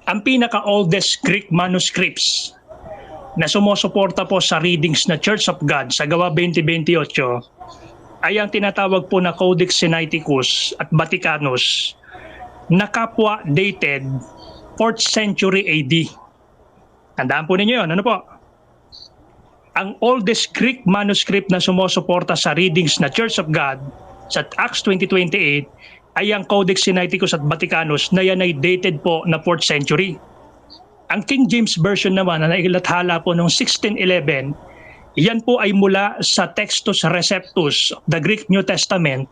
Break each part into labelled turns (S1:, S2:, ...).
S1: Ang pinaka-oldest Greek manuscripts na sumusuporta po sa readings na Church of God sa Gawa 2028 ay ang tinatawag po na Codex Sinaiticus at Vaticanus na kapwa dated 4th century AD. Tandaan po ninyo yun. Ano po? Ang oldest Greek manuscript na sumusuporta sa readings na Church of God sa Acts 20:28 ay ang Codex Sinaiticus at Vaticanus na yan ay dated po na 4th century. Ang King James Version naman na nailathala po noong 1611, yan po ay mula sa Textus Receptus of the Greek New Testament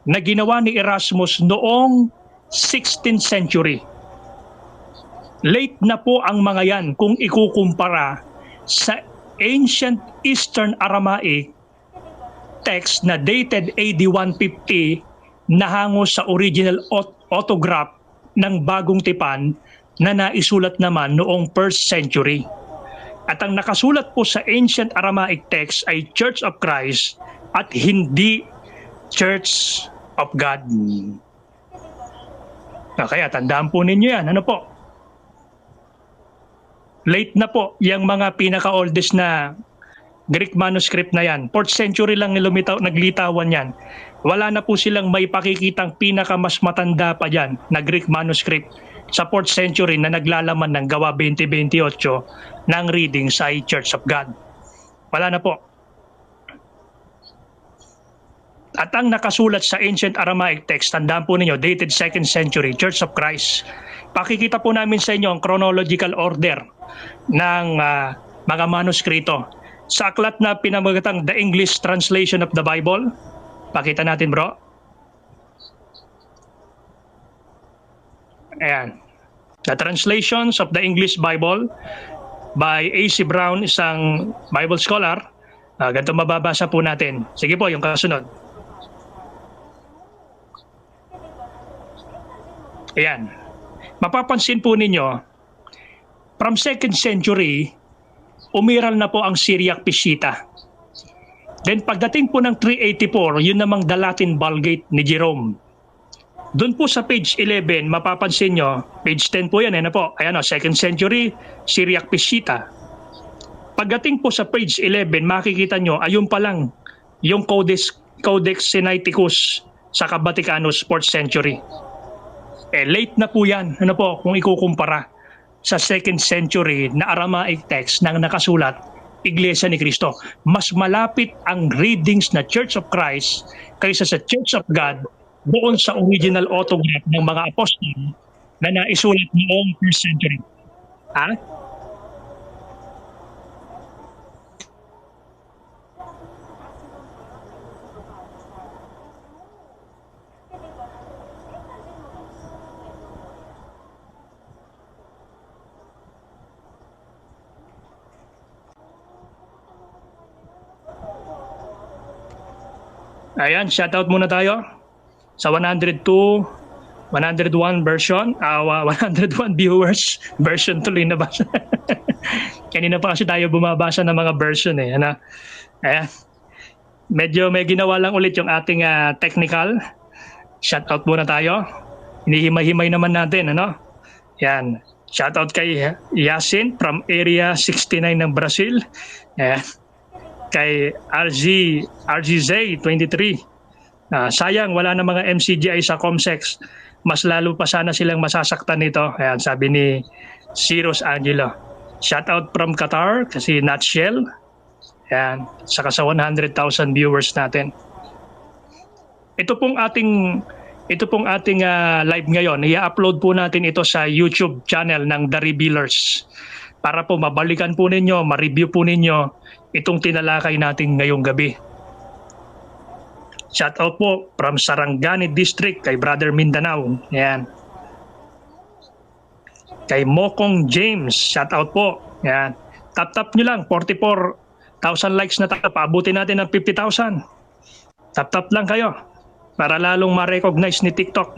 S1: na ginawa ni Erasmus noong 16th century. Late na po ang mga yan kung ikukumpara sa ancient Eastern Aramaic text na dated AD 150 na hango sa original autograph ng Bagong Tipan na naisulat naman noong 1st century. At ang nakasulat po sa ancient Aramaic text ay Church of Christ at hindi Church of God. Kaya tandaan po ninyo yan. Ano po? Late na po yung mga pinaka-oldest na Greek manuscript na yan. 4th century lang naglitawan yan. Wala na po silang may pakikitang pinaka-mas matanda pa yan na Greek manuscript sa 4th century na naglalaman ng Gawa 2028 ng reading sa Church of God. Wala na po. At ang nakasulat sa ancient Aramaic text, tandaan po ninyo, dated 2nd century, Church of Christ. Pakikita po namin sa inyo ang chronological order ng mga manuskrito. Sa aklat na pinamagatang The English Translation of the Bible, pakita natin bro. Ayan. The Translations of the English Bible by A.C. Brown, isang Bible scholar. Ganito mababasa po natin. Sige po, yung kasunod. Ayan. Mapapansin po ninyo, from 2nd century, umiral na po ang Syriac Peshitta. Then pagdating po ng 384, yun namang the Latin Vulgate ni Jerome. Doon po sa page 11, mapapansin nyo, page 10 po yan, po. Ayan o, 2nd century, Syriac Peshitta. Pagdating po sa page 11, makikita nyo, ayun pa lang, yung Codex Sinaiticus sa Vaticanus 4th century. Late na po yan, kung ikukumpara sa 2nd century na Aramaic text na nakasulat, Iglesia ni Cristo. Mas malapit ang readings na Church of Christ kaysa sa Church of God doon sa original autograph ng mga apostol na naisulat noong 1st century. Ayan, shoutout muna tayo sa 102, 101 version, 101 viewers, version tuloy na basa. Kanina pa kasi tayo bumabasa ng mga version Ayan. Medyo may ginawa lang ulit yung ating technical. Shoutout muna tayo. Hinihimay-himay naman natin, Yan. Shoutout kay Yasin from Area 69 ng Brazil. Ayan. Kay RGZ 23. Sayang wala na mga MCGI sa Comsex. Mas lalo pa sana silang masasaktan nito. Ayan, sabi ni Cyrus Angelo. Shout out from Qatar kasi Nutshell. Ayan, saka sa 100,000 viewers natin. Ito pong ating live ngayon. I-upload po natin ito sa YouTube channel ng The Revealers. Para po mabalikan po ninyo, ma-review po ninyo itong tinalakay natin ngayong gabi. Shout out po from Sarangani District kay Brother Mindanao. Ayan. Kay Mokong James, shout out po. Ayan. Tap nyo lang, 44,000 likes na tayo. Paabutin natin ng 50,000. Tap lang kayo para lalong ma-recognize ni TikTok.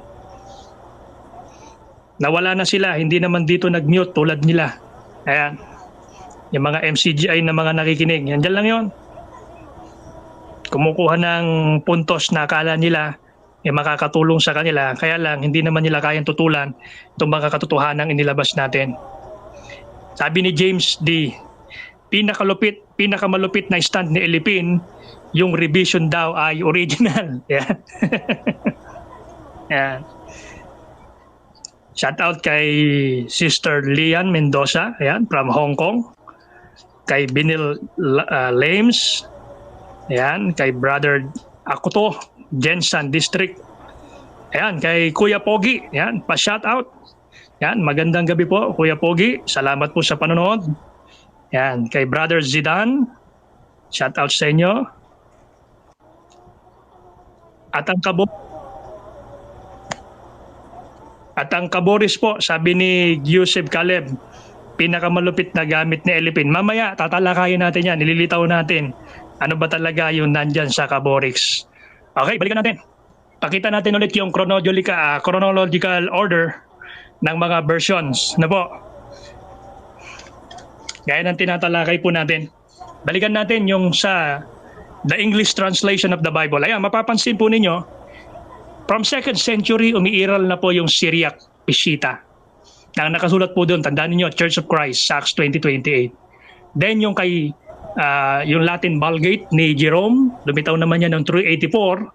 S1: Nawala na sila, hindi naman dito nag-mute tulad nila. Ayan. Yung mga MCGI na mga nakikinig, yan dyan lang yon. Kumukuha ng puntos na akala nila makakatulong sa kanila. Kaya lang, hindi naman nila kayang tutulan itong mga katotohanang inilabas natin. Sabi ni James D., pinakamalupit na stand ni Elipin, yung revision daw ay original. Yan. Yan. Shout out kay Sister Lian Mendoza, ayan, from Hong Kong. Kay Binil Lames, ayan, kay Brother Akuto, Jensan District. Ayan, kay Kuya Pogi, ayan, pa-shout out. Ayan, magandang gabi po, Kuya Pogi. Salamat po sa panonood. Ayan, kay Brother Zidan, shout out sa inyo. At ang Kaboris po, sabi ni Yusef Caleb, pinakamalupit na gamit ni Elipin. Mamaya, tatalakayin natin yan, nililitaw natin. Ano ba talaga yung nandyan sa Kaborix? Okay, balikan natin. Pakita natin ulit yung chronological order ng mga versions. Na po? Gaya ng tinatalakay po natin. Balikan natin yung sa the English translation of the Bible. Ayan, mapapansin po ninyo, from 2nd century, umiiral na po yung Syriac Peshitta. Nakasulat po doon, tandaan niyo, Church of Christ, Acts 20:28. Then yung kay yung Latin Vulgate ni Jerome, lumitaw naman yan ng 384.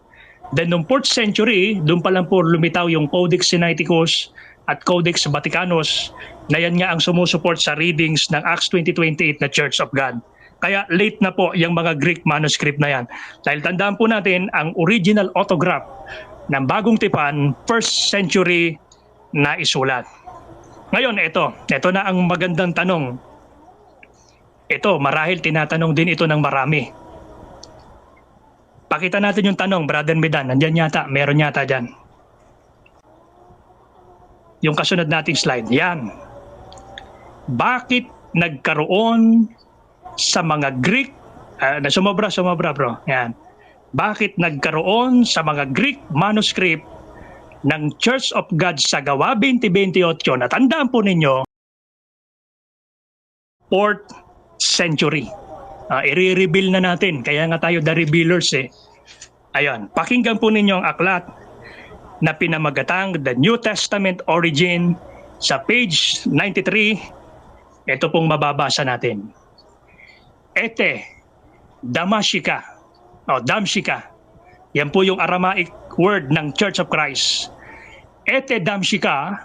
S1: Then noong 4th century, doon pa lang po lumitaw yung Codex Sinaiticus at Codex Vaticanus, na yan nga ang sumusuport sa readings ng Acts 20:28 na Church of God. Kaya late na po yung mga Greek manuscript na yan. Dahil tandaan po natin, ang original autograph ng Bagong Tipan, 1st century na isulat. Ngayon, ito na ang magandang tanong. Ito, marahil tinatanong din ito ng marami. Pakita natin yung tanong, Brother Medan. Nandyan yata, meron yata dyan. Yung kasunod nating slide. Yan. Bakit nagkaroon sa mga Greek, sumobra bro. Yan. Bakit nagkaroon sa mga Greek manuscript ng Church of God sa Gawa 20:28, na tandaan po ninyo, 4th century. I-reveal na natin, kaya nga tayo the revealers eh. Ayan, pakinggan po ninyo ang aklat na pinamagatang The New Testament Origin sa page 93. Ito pong mababasa natin. Ete, Damashika. Damshika. Yan po yung Aramaic word ng Church of Christ. Ete Damshika,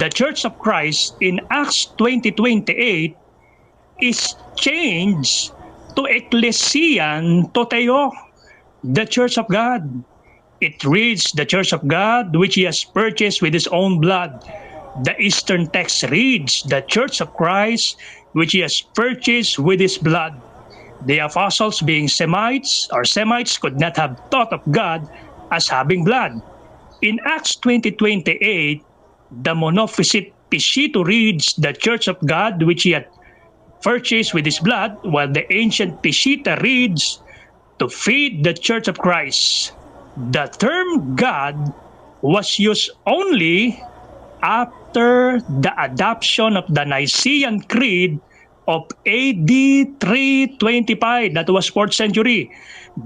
S1: the Church of Christ in Acts 20:28 is changed to Ecclesian Toteo, the Church of God. It reads the Church of God which he has purchased with his own blood. The Eastern text reads the Church of Christ which he has purchased with his blood. The apostles, being Semites could not have thought of God as having blood. In Acts 20:28, the Monophysite Peshitta reads the Church of God which he had purchased with his blood, while the ancient Peshitta reads to feed the Church of Christ. The term God was used only after the adoption of the Nicene Creed of AD 325, that was 4th century.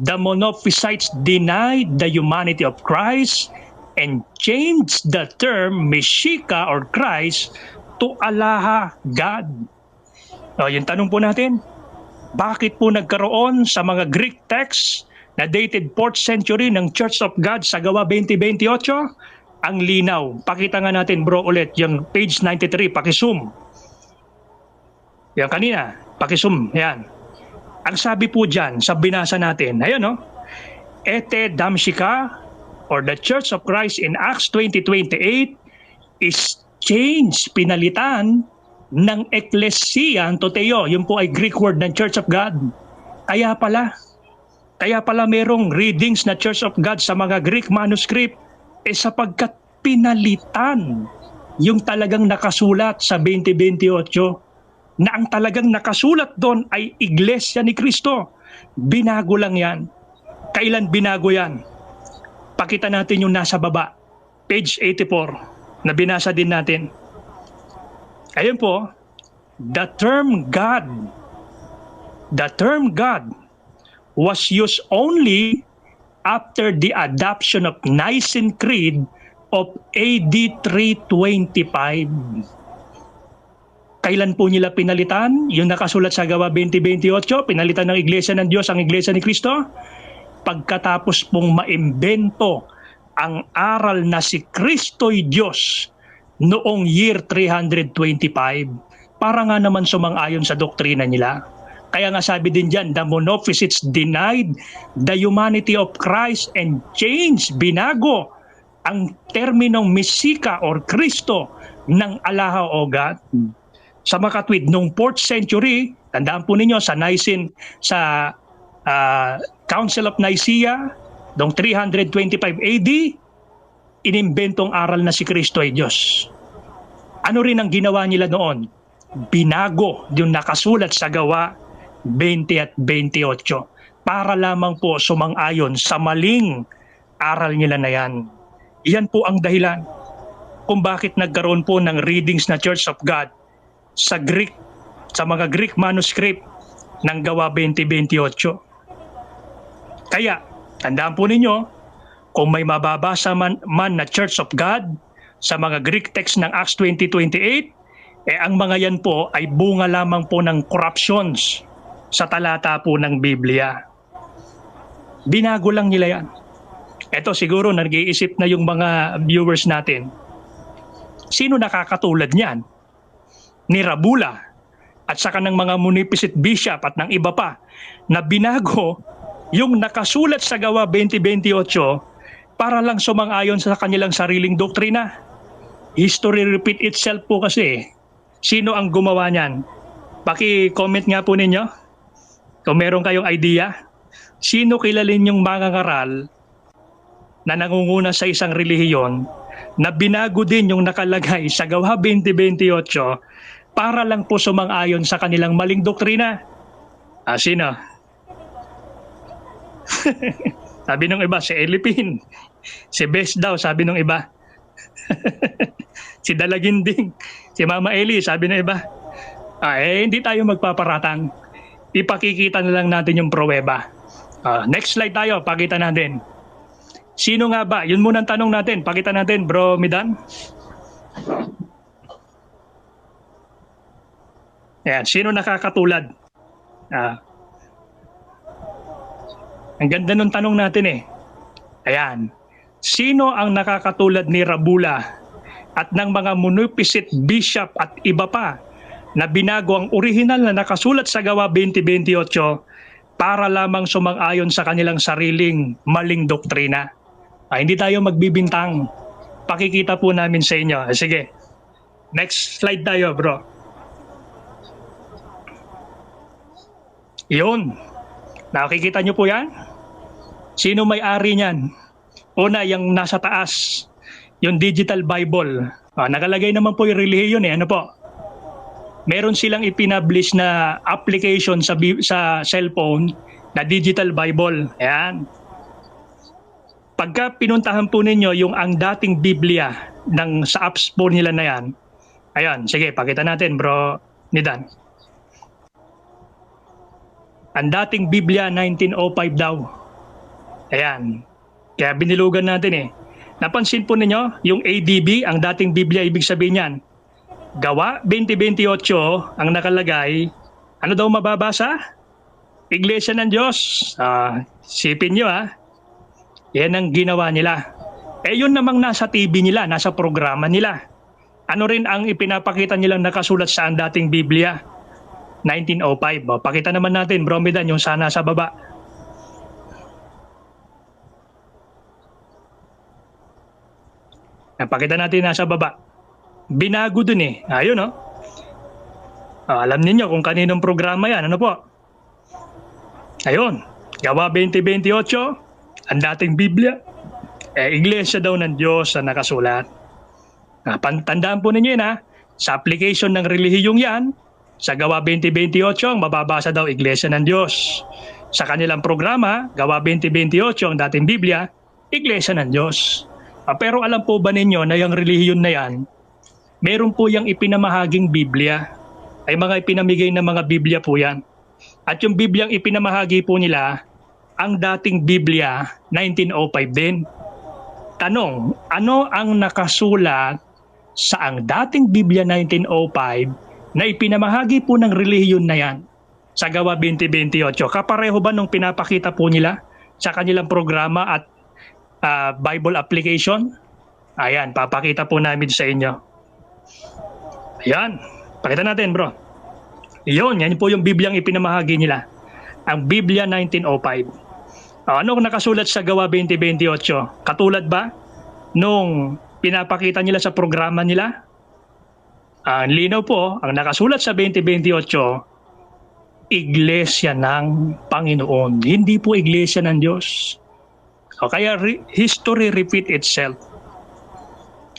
S1: The Monophysites denied the humanity of Christ and changed the term Meshika or Christ to Allaha, God. Yung tanong po natin, bakit po nagkaroon sa mga Greek texts na dated 4th century ng Church of God sa Gawa 20:28? Ang linaw. Pakita nga natin bro ulit yung page 93, paki-zoom. Yan kanina, paki-zoom, yan. Ang sabi po dyan, sa binasa natin, ayun Ete Damshika, or the Church of Christ in Acts 20:28 is changed, pinalitan ng Ecclesian Toteo. Yun po ay Greek word ng Church of God. Kaya pala merong readings na Church of God sa mga Greek manuscript sapagkat pinalitan yung talagang nakasulat sa 20:28, na ang talagang nakasulat doon ay Iglesia ni Cristo. Binago lang yan. Kailan binago yan? Pakita natin yung nasa baba, page 84, na binasa din natin. Ayun po, the term God was used only after the adoption of Nicene Creed of AD 325. Kailan po nila pinalitan? Yung nakasulat sa Gawa 20:28, pinalitan ng Iglesia ng Diyos ang Iglesia ni Kristo? Pagkatapos pong maimbento ang aral na si Kristo'y Diyos noong year 325, para nga naman sumang-ayon sa doktrina nila. Kaya nga sabi din dyan, the Monophysites denied the humanity of Christ and changed, binago ang terminong Mesika or Kristo ng Alaha o God. Sa makatwid, noong 4th century, tandaan po ninyo sa Nicene, sa Council of Nicaea, noong 325 AD, inimbentong aral na si Kristo ay Diyos. Ano rin ang ginawa nila noon? Binago yung nakasulat sa Gawa 20 at 28 para lamang po sumang-ayon sa maling aral nila na yan. Iyan po ang dahilan kung bakit nagkaroon po ng readings na Church of God sa Greek, sa mga Greek manuscript ng Gawa 20:28. Kaya, tandaan po ninyo, kung may mababasa man na Church of God sa mga Greek text ng Acts 20:28, ang mga yan po ay bunga lamang po ng corruptions sa talata po ng Biblia. Binago lang nila yan. Ito siguro nag-iisip na yung mga viewers natin. Sino nakakatulad niyan? Ni Rabula at saka ng mga Munificet Bishop at ng iba pa na binago yung nakasulat sa Gawa 20:28 para lang sumang-ayon sa kanilang sariling doktrina. History repeat itself po kasi. Sino ang gumawa niyan? Paki-comment nga po ninyo kung meron kayong idea. Sino kilalin yung mga ngaral na nangunguna sa isang relihiyon na binago din yung nakalagay sa Gawa 20:28 para lang po sumang-ayon sa kanilang maling doktrina? Sino? Sabi nung iba, si Elipin. Si Bes daw, sabi nung iba. Si Dalaginding. Si Mama Eli, sabi ng iba. Hindi tayo magpaparatang. Ipakikita na lang natin yung pruweba. Next slide tayo, pakita natin. Sino nga ba? Yun muna ang tanong natin. Pakita natin, Bro Midan. Ayan, sino nakakatulad? Ang ganda nung tanong natin eh. Ayan. Sino ang nakakatulad ni Rabula at ng mga Munificet Bishop at iba pa na binago ang orihinal na nakasulat sa Gawa 20:28 para lamang sumang-ayon sa kanilang sariling maling doktrina? Hindi tayo magbibintang. Pakikita po namin sa inyo. Sige. Next slide tayo, bro. Yun. Nakikita nyo po yan? Sino may-ari niyan? Una, yung nasa taas, yung digital Bible. Nakalagay naman po yung relihiyon eh. Ano po? Meron silang ipinablish na application sa cellphone na digital Bible. Ayan. Pagka pinuntahan po ninyo yung ang dating Biblia sa apps po nila na yan, ayan, sige, pakita natin, Bro Nidan. Ang dating Biblia 1905 daw. Ayan. Kaya binilugan natin eh. Napansin po ninyo, yung ADB, ang dating Biblia, ibig sabihin yan, Gawa 20:28 ang nakalagay. Ano daw mababasa? Iglesia ng Diyos. Sipin nyo Yan ang ginawa nila. Yun namang nasa TV nila, nasa programa nila. Ano rin ang ipinapakita nilang nakasulat sa ang dating Biblia? 1905. Pakita naman natin, Bro Midan, yung sana sa baba. Pakita natin nasa baba. Binago dun eh. Ayun alam niyo kung kaninong programa yan. Ano po? Ayun. Gawa 20:28. Ang dating Biblia. Iglesia daw ng Diyos na nakasulat. Tandaan po ninyo yun Sa application ng relihiyong yan, sa Gawa 20:28, mababasa daw Iglesia ng Diyos. Sa kanilang programa, Gawa 20:28, ang dating Biblia, Iglesia ng Diyos. Pero alam po ba ninyo na yung relihiyon na yan, meron po yung ipinamahaging Biblia. Ay mga ipinamigay na mga Biblia po yan. At yung Bibliang ipinamahagi po nila, ang dating Biblia 1905 din. Tanong, ano ang nakasulat sa ang dating Biblia 1905 na ipinamahagi po ng relihiyon na yan sa Gawa 2028? Kapareho ba nung pinapakita po nila sa kanilang programa at Bible application? Ayan, papakita po namin sa inyo. Ayan, pakita natin bro. Yan po yung Bibliang ipinamahagi nila. Ang Biblia 1905. Ano nakasulat sa Gawa 2028? Katulad ba nung pinapakita nila sa programa nila? Ang linaw po, ang nakasulat sa 2028, Iglesia ng Panginoon. Hindi po Iglesia ng Diyos. Kaya history repeat itself.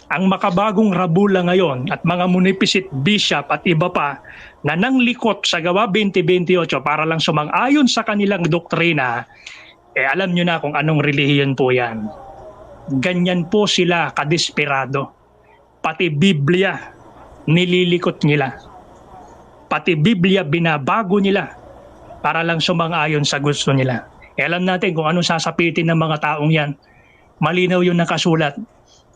S1: Ang makabagong rabula ngayon at mga munipisit, bishop at iba pa na nanglikot sa Gawa 2028 para lang sumang-ayon sa kanilang doktrina, alam nyo na kung anong relihiyon po yan. Ganyan po sila kadesperado. Pati Biblia, nililikot nila. Pati Biblia, binabago nila para lang sumang-ayon sa gusto nila. Alam natin kung anong sasapitin ng mga taong yan. Malinaw yung nakasulat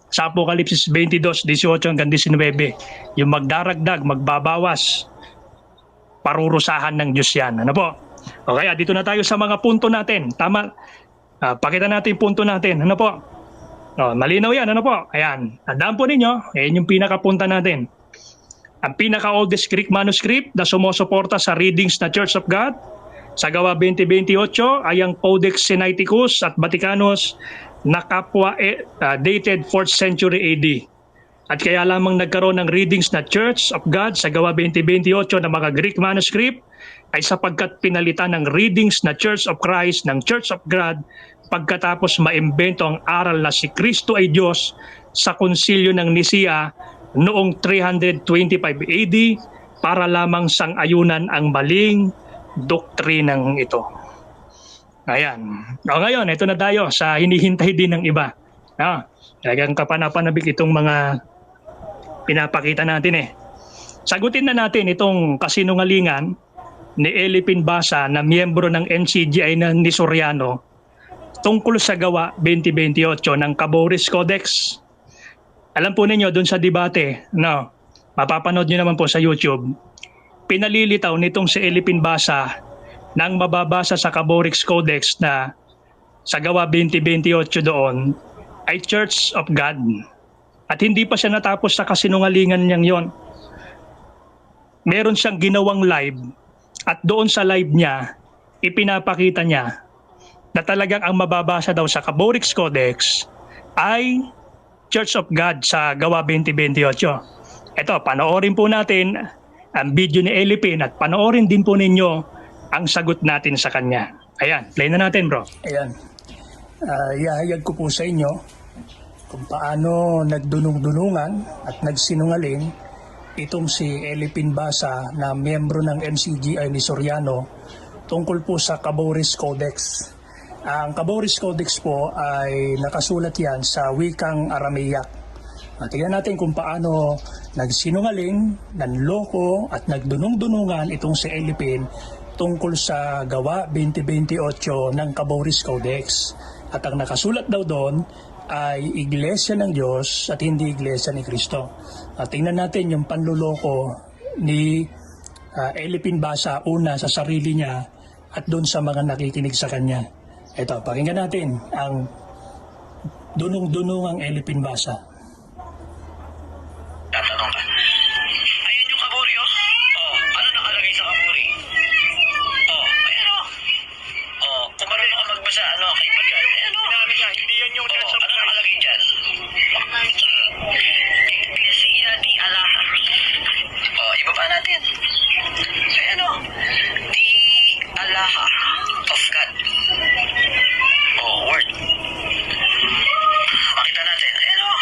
S1: sa Apokalipsis 22:18 hanggang 19. Yung magdaragdag, magbabawas, parurusahan ng Diyos yan. Ano po? O kaya dito na tayo sa mga punto natin. Tama. Pakita natin yung punto natin. Ano po? Malinaw yan. Ano po? Ayan. Tandaan po ninyo. Ayan yung pinakapunta natin. Ang pinaka-oldest Greek manuscript na sumusuporta sa readings na Church of God sa Gawa 2028 ay ang Codex Sinaiticus at Vaticanus na kapwa dated 4th century AD. At kaya lamang nagkaroon ng readings na Church of God sa Gawa 2028 na mga Greek manuscript ay sapagkat pinalitan ng readings na Church of Christ ng Church of God pagkatapos maimbento ang aral na si Kristo ay Diyos sa konsilyo ng Nicea noong 325 AD para lamang sang-ayunan ang maling doktrinang ito. Ayan. Ngayon, ito na tayo sa hinihintay din ng iba. Talagang kapanapanabik itong mga pinapakita natin Sagutin na natin itong kasinungalingan ni Eli Pinbasa na miyembro ng NCGI na ni Soriano tungkol sa Gawa 2028 ng Caboris Codex. Alam po ninyo, dun sa debate, mapapanood nyo naman po sa YouTube, pinalilitaw nitong si Eli Pinbasa nang mababasa sa Caboris Codex na sa Gawa 2028 doon ay Church of God. At hindi pa siya natapos sa kasinungalingan niyang yon. Meron siyang ginawang live at doon sa live niya, ipinapakita niya na talagang ang mababasa daw sa Caboris Codex ay Church of God sa Gawa 2028. Ito, panoorin po natin ang video ni Eli Pin at panoorin din po ninyo ang sagot natin sa kanya. Ayan, play na natin bro. Ayan, ihahayag ko po sa inyo kung paano nagdunong-dunungan at nagsinungaling itong si Eli Pinbasa na miyembro ng MCGI ni Soriano tungkol po sa Caboris Codex. Ang Caboris Codex po ay nakasulat yan sa wikang Aramaic. Tingnan natin kung paano nagsinungaling, nanloko at nagdunong-dunungan itong si Eli Pin tungkol sa Gawa 2028 ng Caboris Codex. At ang nakasulat daw doon ay Iglesia ng Diyos at hindi Iglesia ni Kristo. Tingnan natin yung panluloko ni Eli Pinbasa una sa sarili niya at doon sa mga nakikinig sa kanya. Ito, pakinggan natin ang dunong-dunungang Eli Pinbasa.
S2: Tatanong ka. Ayan yung kaburi, oh. Oh, ano nakalagay sa kaburi? Oh, ayan, oh. Oh, kung marunong ka magbasa, kaibigan. Ayan, oh.
S1: Sinabi niya, hindi yan yung Church of
S2: Ano
S1: God.
S2: nakalagay dyan? Iglesia di Allah. Oh, ibaba natin. Ayan, oh. Di Allah of God. Oh, word. Makita natin. Ayan, oh.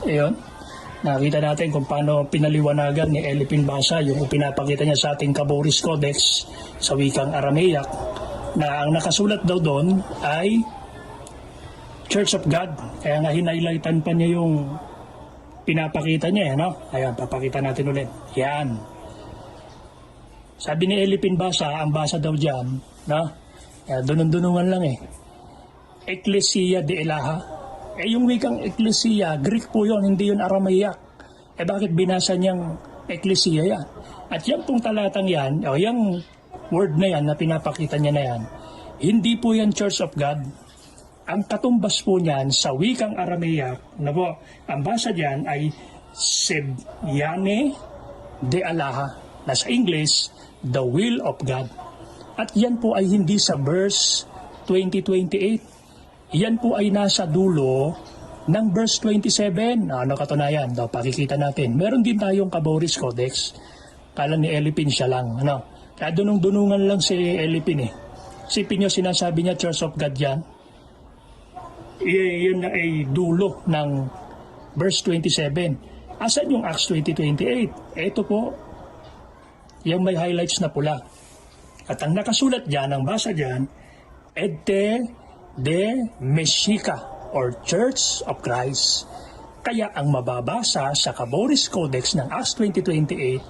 S1: Ayun. Nakita natin kung paano pinaliwanagan ni Elipin Basa yung pinapakita niya sa ating Caboris Codex sa wikang Aramaic na ang nakasulat daw doon ay Church of God. Kaya nga hinighlightan pa niya yung pinapakita niya. No? Ayan, papakita natin ulit. Yan. Sabi ni Elipin Basa, ang basa daw dyan, no? Dunong-dunungan lang eh. Ecclesia de Elaha. Yung wikang Ecclesia, Greek po yun, hindi yun Aramaic. Bakit binasa niyang Ecclesia yan? At yan pong talatang yan, o yung word na yan na pinapakita niya na yan, hindi po yan Church of God. Ang katumbas po niyan sa wikang Aramaic, na po, ang basa diyan ay Sebyane de Alaha, na sa English, the will of God. At yan po ay hindi sa verse 2028. Yan po ay nasa dulo ng verse 27. Ano katunayan? Daw, pakikita natin. Meron din tayong Caboris Codex. Kala ni Elipin siya lang. Ano? Kaya dunong-dunungan lang si Elipin eh. Sipin nyo, sinasabi niya Church of God yan. Yun na ay dulo ng verse 27. Asan yung Acts 20:28? Ito po, yung may highlights na pula. At ang nakasulat dyan, ang basa dyan, Ede de Mexica or Church of Christ. Kaya ang mababasa sa Caboris Codex ng Acts 20:28,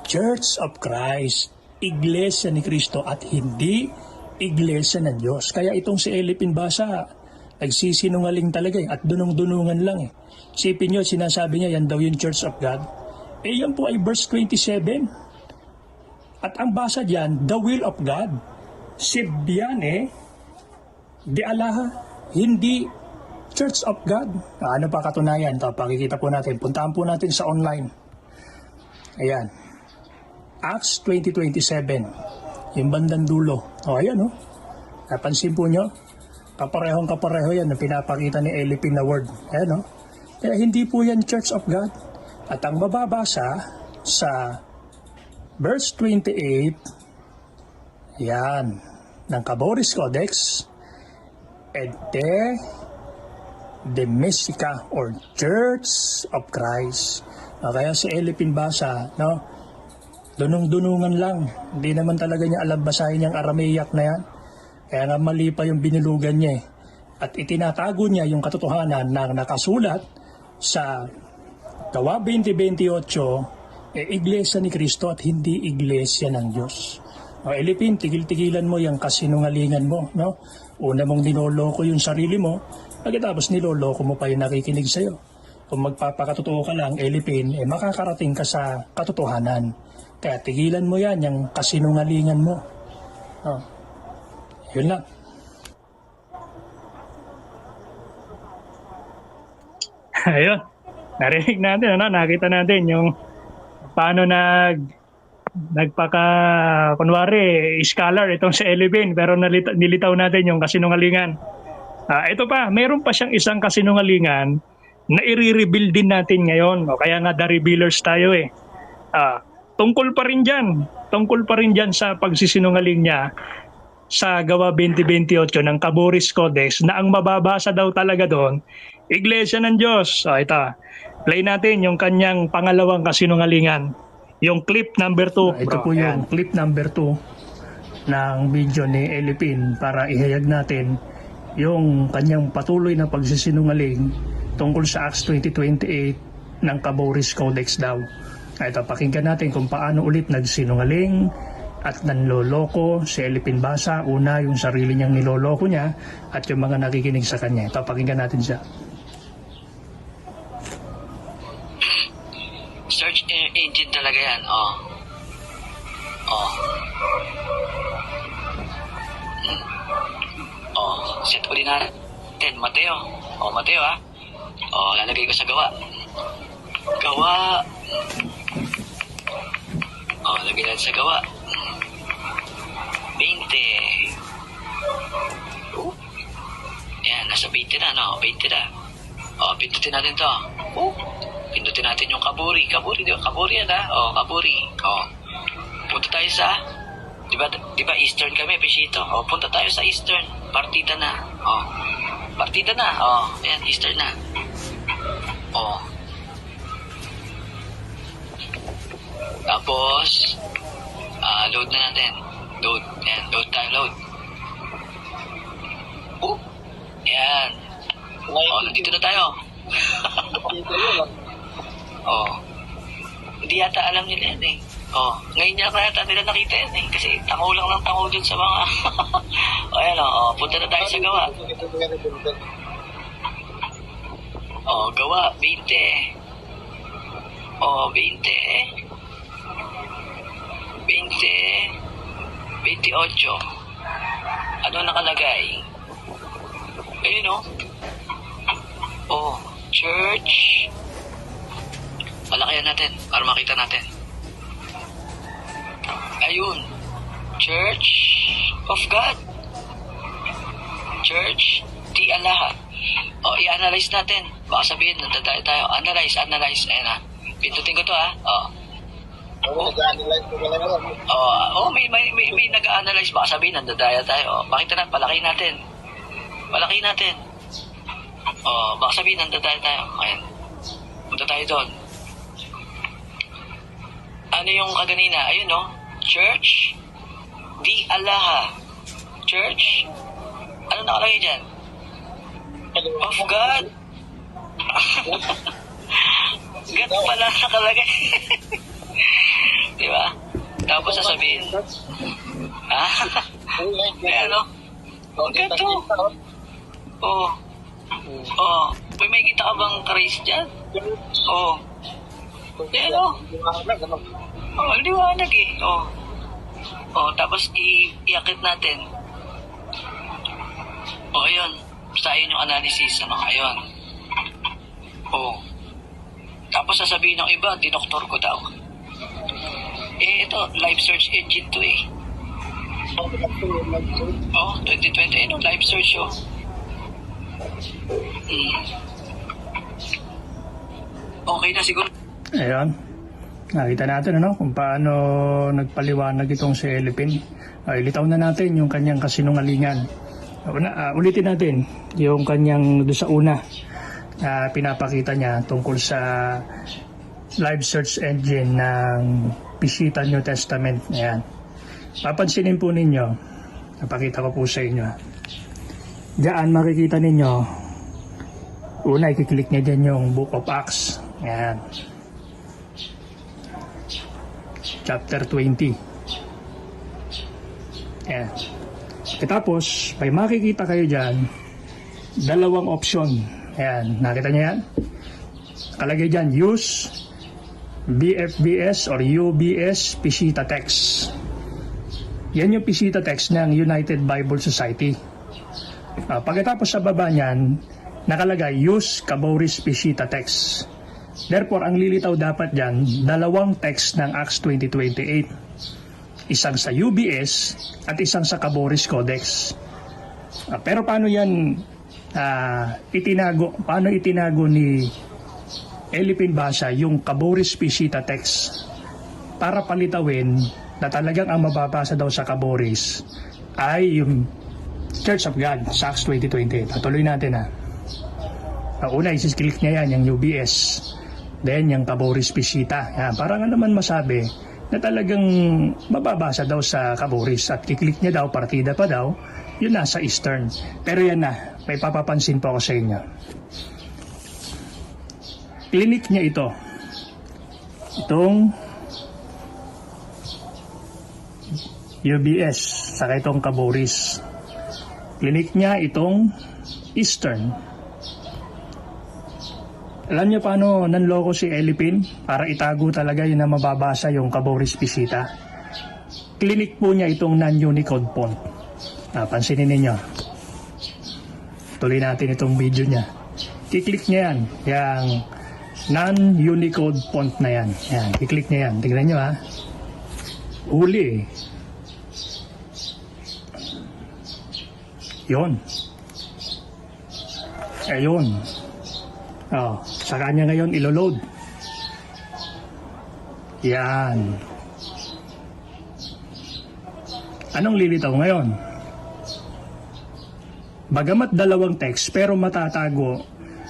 S1: Church of Christ, Iglesia ni Cristo at hindi Iglesia ng Diyos. Kaya itong si Elipin Basa, nagsisinungaling talaga at dunong-dunungan lang eh. Sipin nyo, sinasabi niya, yan daw yung Church of God. Yan po ay verse 27. At ang basa diyan, the will of God, Sebyane de Alaha, hindi Church of God. Ano pa katunayan? Ito, pakikita po natin. Puntahan po natin sa online. Ayan. Acts 20:27. Yung bandang dulo. Ayan o. Napansin po nyo? Kaparehong-kapareho yan na pinapakita ni Elipin na word. Ayan o. Kaya hindi po yan Church of God. At ang mababasa sa verse 28, yan, ng Caboris Codex, Ede de Mexica or Church of Christ. Kaya si Elipin Basa, no, dunong-dunungan lang. Hindi naman talaga niya alam basahin yung Aramaic na yan. Kaya nga mali pa yung binulugan niya eh. At itinatago niya yung katotohanan na nakasulat sa Gawa 20:28, Iglesia ni Cristo at hindi Iglesia ng Diyos. Elipin, tigil-tigilan mo yung kasinungalingan mo, no? Una mong niloloko yung sarili mo, pagkatapos niloloko mo pa yung nakikinig sa'yo. Kung magpapakatotoo ka lang, Elipin, makakarating ka sa katotohanan. Kaya tigilan mo yan, yung kasinungalingan mo. Yun lang. Ayun, narinig natin, ano? Nakita natin yung paano kunwari, scholar itong si Elipin, pero nilitaw natin yung kasinungalingan. Ito pa, mayroon pa siyang isang kasinungalingan na i-reveal din natin ngayon. Kaya nga the revealers tayo eh. Tungkol pa rin dyan sa pagsisinungaling niya sa Gawa 20:28 ng Caboris Codex na ang mababasa daw talaga doon, Iglesia ng Diyos. Ito, play natin yung kanyang pangalawang kasinungalingan. Yung clip number 2. Ito po yung clip number 2 ng video ni Elipin para ihayag natin yung kanyang patuloy na pagsisinungaling tungkol sa Acts 20:28 ng Caboris Codex daw. Ito, pakinggan natin kung paano ulit nagsinungaling at nanloloko si Elipin Basa. Una, yung sarili niyang niloloko niya at yung mga nakikinig sa kanya. Ito, pakinggan natin siya.
S2: Search engine talaga yan. Set uli natin. Mateo. Mateo ha. Lalagay ko sa gawa. Lagay natin sa gawa. 20. Yan, nasa 20 na, no? 20 na. Pindutin natin to. Pindutin natin yung Kaburi. Kaburi yan, ha? Kaburi. Punta tayo sa, di ba Eastern kami, Peshito? Punta tayo sa Eastern. Partida na. Partida na. Ayan, Eastern na. Tapos, load na natin. Load. Yan, load tayo, load. Yan. Nandito na tayo. Hindi yata alam nila yan eh. Ngayon niya yata nila nakita yan eh. Kasi tango lang ng tango dun sa mga... ayan punta na tayo sa gawa. Gawa, 20. 20. 28. Ano nakalagay? Ayun church. Palakayan natin para makita natin. Ayun. Church of God. Church di Allah. I-analyze natin. Baka sabihin, nantatay tayo. Analyze. Ayan na. Pindutin ko to may nag-analyze. Baka sabihin, nandadaya tayo. Bakit na, palaki natin. Baka sabihin, nandadaya tayo. Ayan. Punta tayo doon. Ano yung kaganina? Ayun, Church di Allah. Church. Ano nakalagay dyan? Of God. God pala nakalagay. Diba? Tapos sasabihin, God to. May kita ka bang Christ dyan? Ang liwanag eh. Tapos iakit natin. Ayun. Basta yun yung analysis. Ayun. Tapos sasabihin ng iba, dinoktor ko daw. Ito, live search engine to eh. 2020. Live search Okay na siguro.
S1: Ayan. Nakita natin kung paano nagpaliwanag itong si Elipin. Ilitaw na natin yung kanyang kasinungalingan. Ulitin natin yung kanyang doon sa una na pinapakita niya tungkol sa live search engine ng Peshitta New Testament. Ayan. Papansinin po ninyo, napakita ko po sa inyo. Diyan makikita ninyo, una ikiklik niya dyan yung Book of Acts. Ayan. Chapter 20. Ayan. Tapos, may makikita kayo dyan, dalawang option. Ayan, nakita niyo yan? Nakalagay dyan, use BFBS or UBS Peshitta text. Yan yung Peshitta text ng United Bible Society. Pagkatapos sa baba niyan, nakalagay use Caboris Peshitta text. Therefore, ang lilitaw dapat dyan, dalawang text ng Acts 20:28. Isang sa UBS at isang sa Caboris Codex. Pero paano yan itinago? Paano itinago ni Elipin Basa yung Caboris Peshitta text? Para palitawin na talagang ang mababasa daw sa Caboris ay yung Church of God sa Acts 20:28. Patuloy natin una, isi-click niya yan, yung UBS. Then, yung Caboris Peshitta. Yan, para nga naman masabi na talagang mababasa daw sa Caboris. At kiklik niya daw, partida pa daw, yun nasa Eastern. Pero yan na, may papapansin po ako sa inyo. Clinic niya ito. Itong UBS, saka itong Caboris. Clinic niya itong Eastern. Alam niyo paano nanloko si Elipin para itago talaga yun na mababasa yung Caboris Peshitta? Clinic po niya itong non-Unicode font. Pansinin ninyo. Tuloy natin itong video niya. Kiklik niya yan. Yung non-Unicode font na yan. Yan, kiklik niya yan. Tingnan niyo Uli Yun. Ayun. Sa kanya ngayon ilo-load. Yan. Anong lilitaw ngayon? Bagamat dalawang text pero matatago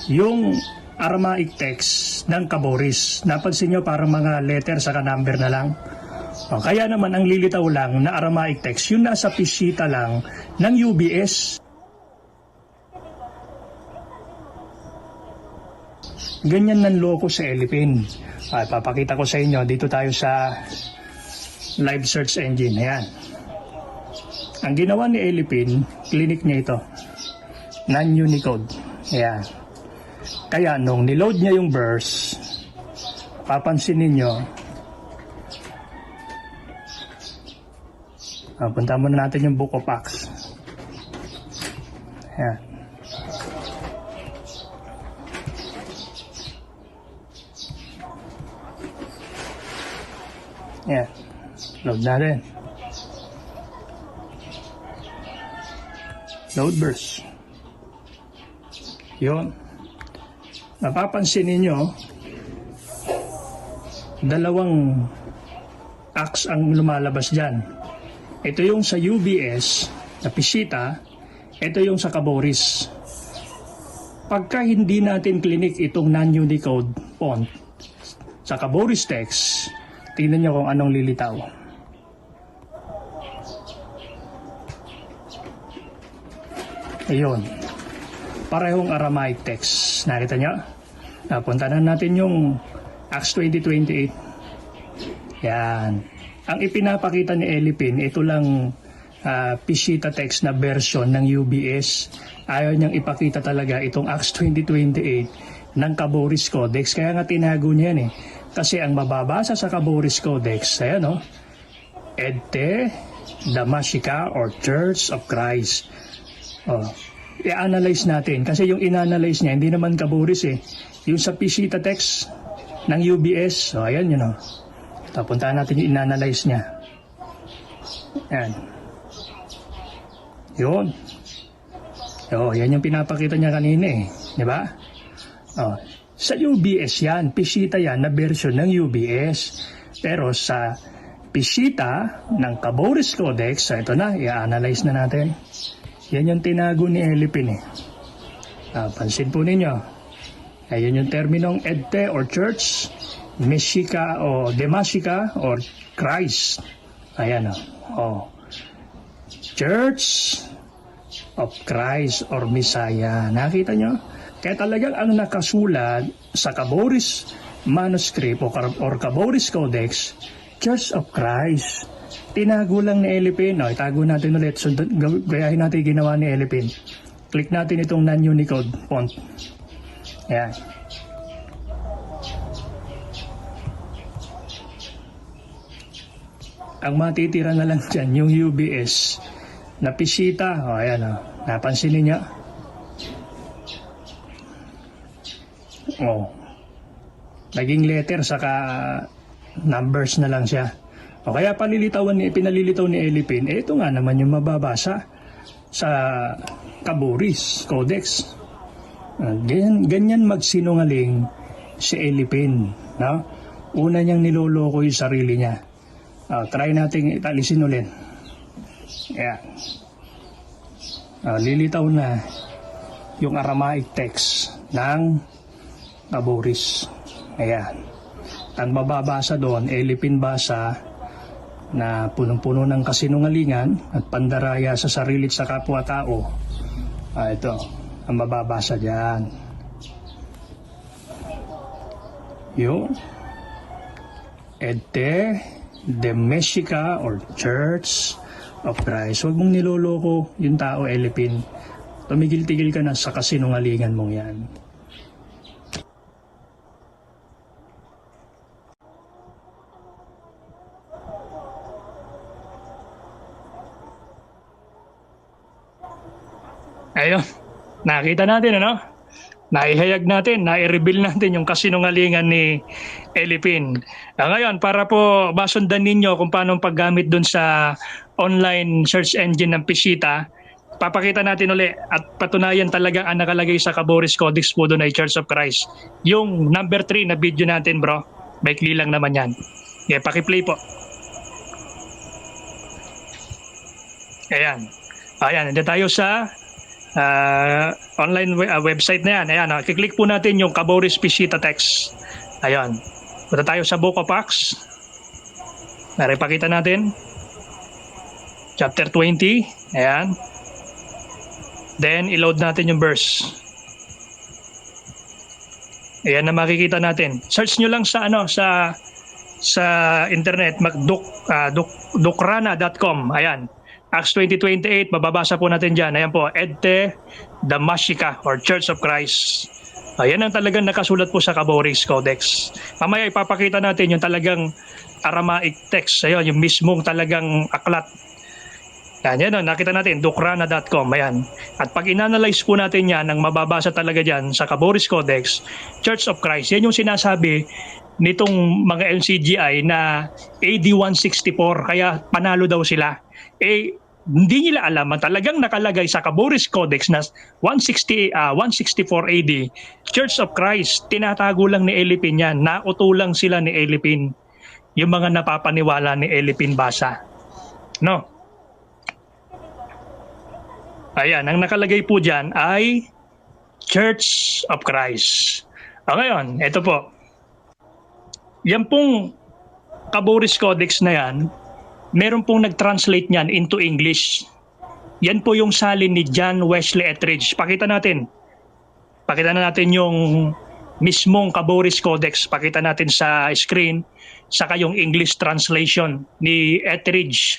S1: yung Aramaic text ng Caboris. Napansin nyo parang mga letter saka number na lang. O, kaya naman ang lilitaw lang na Aramaic text, yung nasa Peshitta lang ng UBS. Ganyan ng loko sa Elipin. Papakita ko sa inyo, dito tayo sa live search engine. Ayan. Ang ginawa ni Elipin, clinic niya ito. Non-Unicode. Ayan. Kaya nung niload niya yung verse, papansin ninyo, punta muna natin yung Book of Acts. Ayan. Ayan. Load natin. Load verse. Yun. Napapansin ninyo, dalawang acts ang lumalabas dyan. Ito yung sa UBS, na Peshitta, ito yung sa Caboris. Pagka hindi natin clinic itong non-Unicode font sa Caboris text, tingnan nyo kung anong lilitaw. Ayun. Parehong Aramaic text. Nakita nyo? Napunta na natin yung Acts 20:28. Yan. Ang ipinapakita ni Elipin, ito lang Peshitta text na version ng UBS. Ayaw niyang ipakita talaga itong Acts 20:28 ng Caboris Codex. Kaya nga tinago niya yan eh. Kasi ang mababasa sa Caboris Codex, ayan o, Edte Damasica or Church of Christ. I-analyze natin kasi yung in-analyze niya hindi naman Caboris eh, yung sa Peshitta text ng UBS. Ayan yun o, tapuntahan natin yung in-analyze niya. Ayan yun, yan yung pinapakita niya kanina eh, di ba? Sa UBS yan, Peshitta yan na version ng UBS, pero sa Peshitta ng Caboris Codex, ito na, i-analyze na natin. Yan yung tinago ni Elipin eh. Pansin po ninyo. Ayun yung terminong edte or church, Meshica o Demasica or Christ. Ayan o. Church of Christ or Messiah. Nakita nyo? Kaya talagang ang nakasulat sa Caboris manuscript or Caboris Codex, Church of Christ. Tinago lang ni Elipin. Itago natin ulit. So, gayahin natin yung ginawa ni Elipin. Click natin itong non-Unicode font. Ayan. Ang matitira na lang dyan, yung UBS na Peshitta. Ayan o. Napansin niyo? Naging letter saka numbers na lang siya. Kaya pinalilitaw ni Elipin, ito nga naman yung mababasa sa Caboris Codex. Ganyan magsinungaling si Elipin. No? Una niyang niloloko yung sarili niya. Try natin italisin ulit. Ayan. Lilitaw na yung Aramaic text ng Caboris. Ayan. Ang mababasa doon, Elipin basa na punong-puno ng kasinungalingan at pandaraya sa sarili at sa kapwa-tao. Ito, ang mababasa dyan. Yung Edte Demasica or Church of Christ. Huwag mong niloloko yung tao, Elipin. Tumigil-tigil ka na sa kasinungalingan mong yan. Ayun, nakita natin naihayag natin, nai-reveal natin yung kasinungalingan ni Elipin. Ngayon, para po masundan ninyo kung paano paggamit dun sa online search engine ng Peshitta, papakita natin uli at patunayan talaga ang nakalagay sa Caboris Codex po doon ay Church of Christ. Yung number 3 na video natin bro, baikli lang naman yan. Okay, pakiplay po. Ayan, nandito tayo sa website na yan. Ayan, kiklik po natin yung Caboris Pisita text. Ayan. Punta tayo sa Book of Acts. Naripakita natin. Chapter 20. Ayan. Then, i-load natin yung verse. Ayan na makikita natin. Search nyo lang sa internet, dukrana.com. Ayan. Acts 20:28, mababasa po natin dyan. Ayan po, Edte Damashika or Church of Christ. Ayan ang talagang nakasulat po sa Caboris Codex. Mamaya ipapakita natin yung talagang Aramaic text. Ayan, yung mismong talagang aklat. Yan, nakita natin, dukrana.com. Ayan. At pag inanalyze po natin yan, ang mababasa talaga dyan sa Caboris Codex, Church of Christ, yan yung sinasabi nitong mga LCGI na AD 164, kaya panalo daw sila. Hindi nila alam, talagang nakalagay sa Caboris Codex na 164 AD, Church of Christ, tinatago lang ni Elipin yan, nautulang sila ni Elipin, yung mga napapaniwala ni Elipin Basa. No? Ayan, ang nakalagay po dyan ay Church of Christ. Ngayon, ito po. Yan pong Caboris Codex na yan, meron pong nag-translate niyan into English. Yan po yung salin ni John Wesley Etheridge. Pakita natin. Pakita na natin yung mismong Caboris Codex. Pakita natin sa screen. Saka yung English translation ni Etheridge.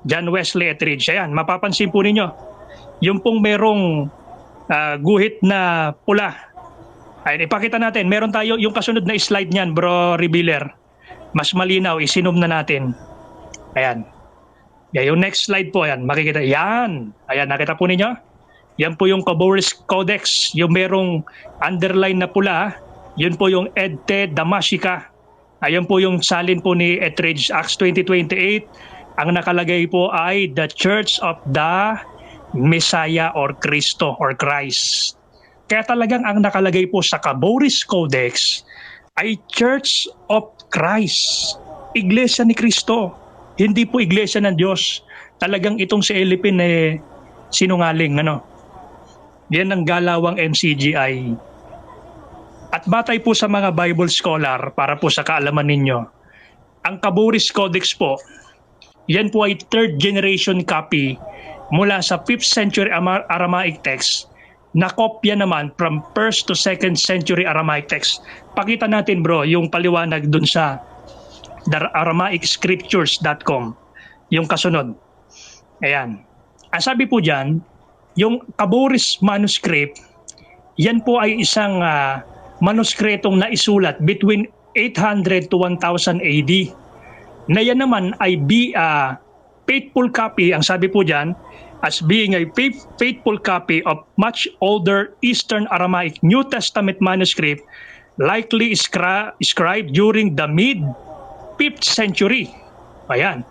S1: John Wesley Etheridge. Ayan, mapapansin po ninyo. Yung pong merong guhit na pula. Ayan, ipakita natin. Meron tayo yung kasunod na slide niyan, bro Revealer. Mas malinaw, isinom na natin. Ayan. Yung next slide po, ayan, makikita. Yan. Ayan, nakita po ninyo? Yan po yung Caboris Codex. Yung merong underline na pula. Yun po yung Edte Damashika. Ayun po yung salin po ni Etheridge, Acts 20:28. Ang nakalagay po ay the Church of the Messiah or Cristo or Christ. Kaya talagang ang nakalagay po sa Caboris Codex ay Church of Christ. Iglesia ni Cristo. Hindi po iglesia ng Diyos. Talagang itong si Elipin sinungaling. Yan ang galawang MCGI. At batay po sa mga Bible scholar, para po sa kaalaman ninyo, ang Caboris Codex po, yan po ay third generation copy mula sa 5th century Aramaic text na kopya naman from 1st to 2nd century Aramaic text. Pakita natin bro yung paliwanag dun sa aramaicscriptures.com, yung kasunod. Ayan. Ang sabi po dyan, yung Caboris manuscript, yan po ay isang manuskritong naisulat between 800 to 1000 AD. Na yan naman ay faithful copy, ang sabi po dyan, as being a faithful copy of much older Eastern Aramaic New Testament manuscript likely scribed during the mid-5th century. Ayan.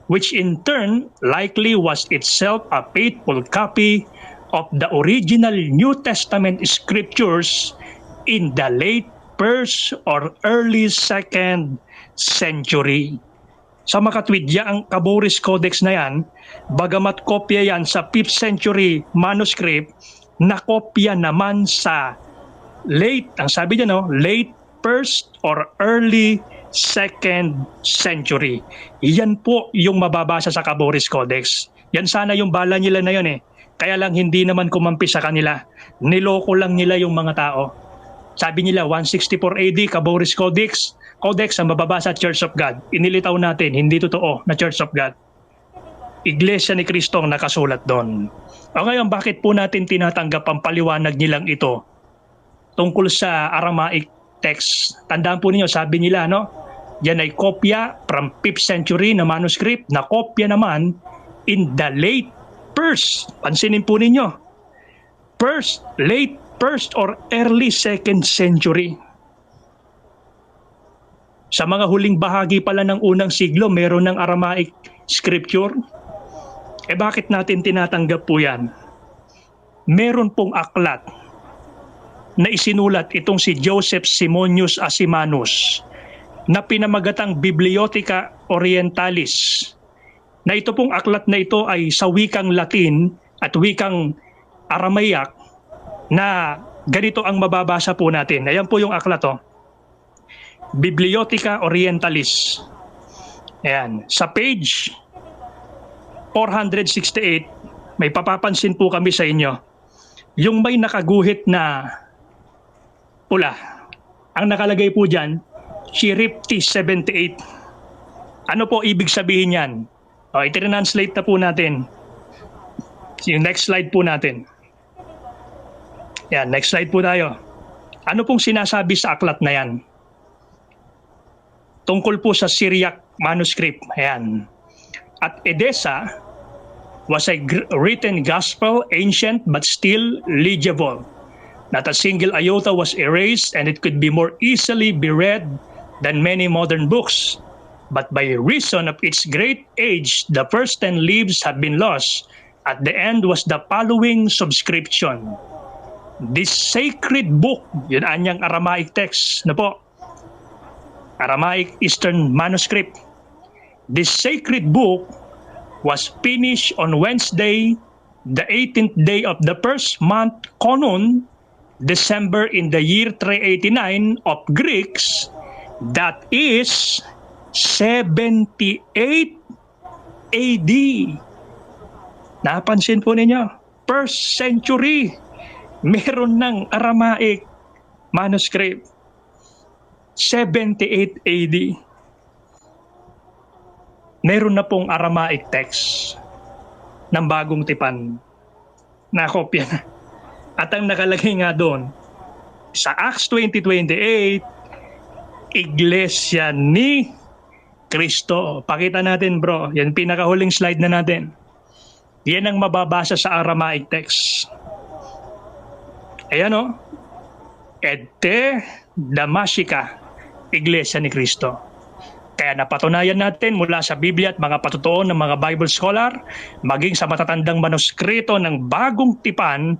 S1: Which in turn likely was itself a faithful copy of the original New Testament scriptures in the late 1st or early 2nd century. Sa makatwidya ang Caboris Codex na yan, bagamat kopya yan sa 5th century manuscript, nakopya naman sa late, ang sabi niya late 1st or early 2nd century. Yan po yung mababasa sa Caboris Codex. Yan sana yung bala nila na yun Kaya lang hindi naman kumampi sa kanila. Niloko lang nila yung mga tao. Sabi nila 164 AD, Caboris Codex ang mababasa Church of God. Inilitaw natin, hindi totoo na Church of God. Iglesia ni Cristo ang nakasulat doon. Ngayon, bakit po natin tinatanggap ang paliwanag nilang ito tungkol sa Aramaic text? Tandaan po ninyo, sabi nila, yan ay kopya from 5th century na manuscript, na kopya naman in the late 1st. Pansinin po ninyo. Late 1st or early 2nd century. Sa mga huling bahagi pala ng unang siglo, meron ng Aramaic scripture. Bakit natin tinatanggap po yan? Meron pong aklat na isinulat itong si Joseph Simonius Asimanus na pinamagatang Bibliotheca Orientalis. Na ito pong aklat na ito ay sa wikang Latin at wikang Aramaic na ganito ang mababasa po natin. Ayan po yung aklat to. Bibliotheca Orientalis. Ayan. Sa page 468, may papapansin po kami sa inyo. Yung may nakaguhit na pula. Ang nakalagay po dyan, Shiripti 78. Ano po ibig sabihin yan? O, i-translate na po natin. Yung next slide po natin. Yan, next slide po tayo. Ano pong sinasabi sa aklat na yan? Tungkol po sa Syriac manuscript. Ayan. At Edessa was a written gospel, ancient but still legible. Not a single iota was erased, and it could be more easily be read than many modern books. But by reason of its great age, the first 10 leaves have been lost. At the end was the following subscription. This sacred book, yun anyang Aramaic text, na po, Aramaic Eastern manuscript. This sacred book was finished on Wednesday, the 18th day of the first month Conon, December in the year 389 of Greeks, that is 78 AD. Napansin po ninyo, first century, meron ng Aramaic manuscript. 78 AD. Meron na pong Aramaic text ng bagong tipan na kopya na. At ang nakalagay nga doon, sa Acts 20:28, Iglesia ni Cristo. Pakita natin bro, yan pinakahuling slide na natin. Yan ang mababasa sa Aramaic text. Ayan o. Ete Damasica, Iglesia ni Cristo. Kaya napatunayan natin mula sa Biblia at mga patutuon ng mga Bible scholar, maging sa matatandang manuskrito ng bagong tipan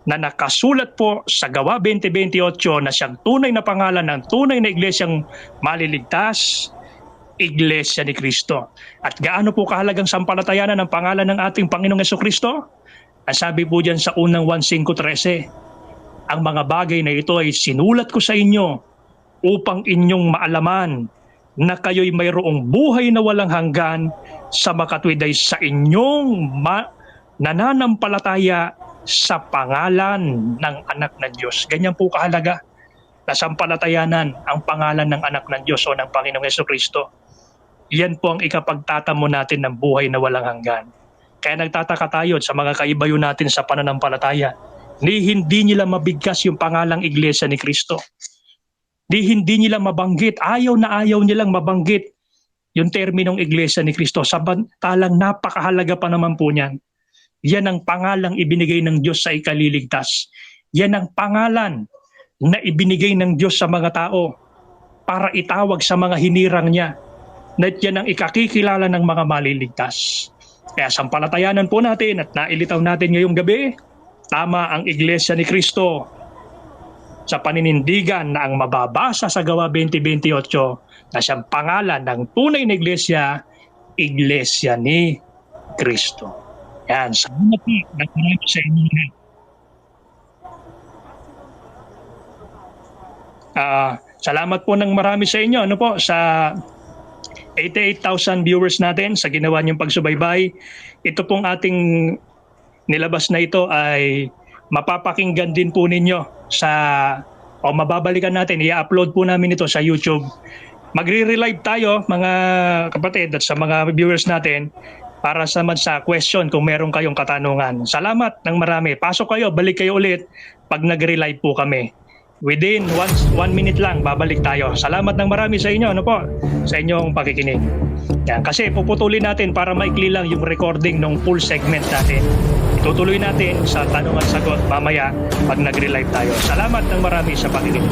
S1: na nakasulat po sa Gawa 20:28 na siyang tunay na pangalan ng tunay na iglesyang maliligtas, Iglesia ni Cristo. At gaano po kahalagang sampalatayanan ang pangalan ng ating Panginoong Jesucristo? Ang sabi po dyan sa unang 1:5-13, ang mga bagay na ito ay sinulat ko sa inyo upang inyong maalaman na kayo'y mayroong buhay na walang hanggan sa makatwid ay sa inyong nananampalataya sa pangalan ng anak ng Diyos. Ganyan po kahalaga na sampalatayanan ang pangalan ng anak ng Diyos o ng Panginoong Jesucristo. Yan po ang ikapagtatamo natin ng buhay na walang hanggan. Kaya nagtataka tayo sa mga kaibayo natin sa pananampalataya. Hindi nila mabigkas yung pangalang Iglesia ni Cristo. Hindi nila mabanggit, ayaw nilang mabanggit yung terminong Iglesia ni Cristo. Samantalang napakahalaga pa naman po niyan. Yan ang pangalang ibinigay ng Diyos sa ikaliligtas. Yan ang pangalan na ibinigay ng Diyos sa mga tao para itawag sa mga hinirang niya. Na yan ang ikakikilala ng mga maliligtas. Kaya sampalatayanan po natin at nailitaw natin ngayong gabi, tama ang Iglesia ni Cristo sa paninindigan na ang mababasa sa Gawa 20:28 na siyang pangalan ng tunay na Iglesia, Iglesia ni Cristo. Yan, salamat po. Nagmarami sa inyo na. Salamat po ng marami sa inyo. Ano po, sa 88,000 viewers natin sa ginawa niyong pagsubaybay. Ito pong ating nilabas na ito ay mapapakinggan din po ninyo o mababalikan natin, i-upload po namin ito sa YouTube. Magre-relive tayo mga kapatid at sa mga viewers natin para sa question kung meron kayong katanungan. Salamat ng marami. Pasok kayo, balik kayo ulit pag nag-relive po kami. Within 1 minute lang, babalik tayo. Salamat ng marami sa inyo, ano po, sa inyong pakikinig. Yan, kasi puputulin natin para maikli lang yung recording ng full segment natin. Itutuloy natin sa tanong at sagot mamaya pag nag-relive tayo. Salamat ng marami sa pakikinig.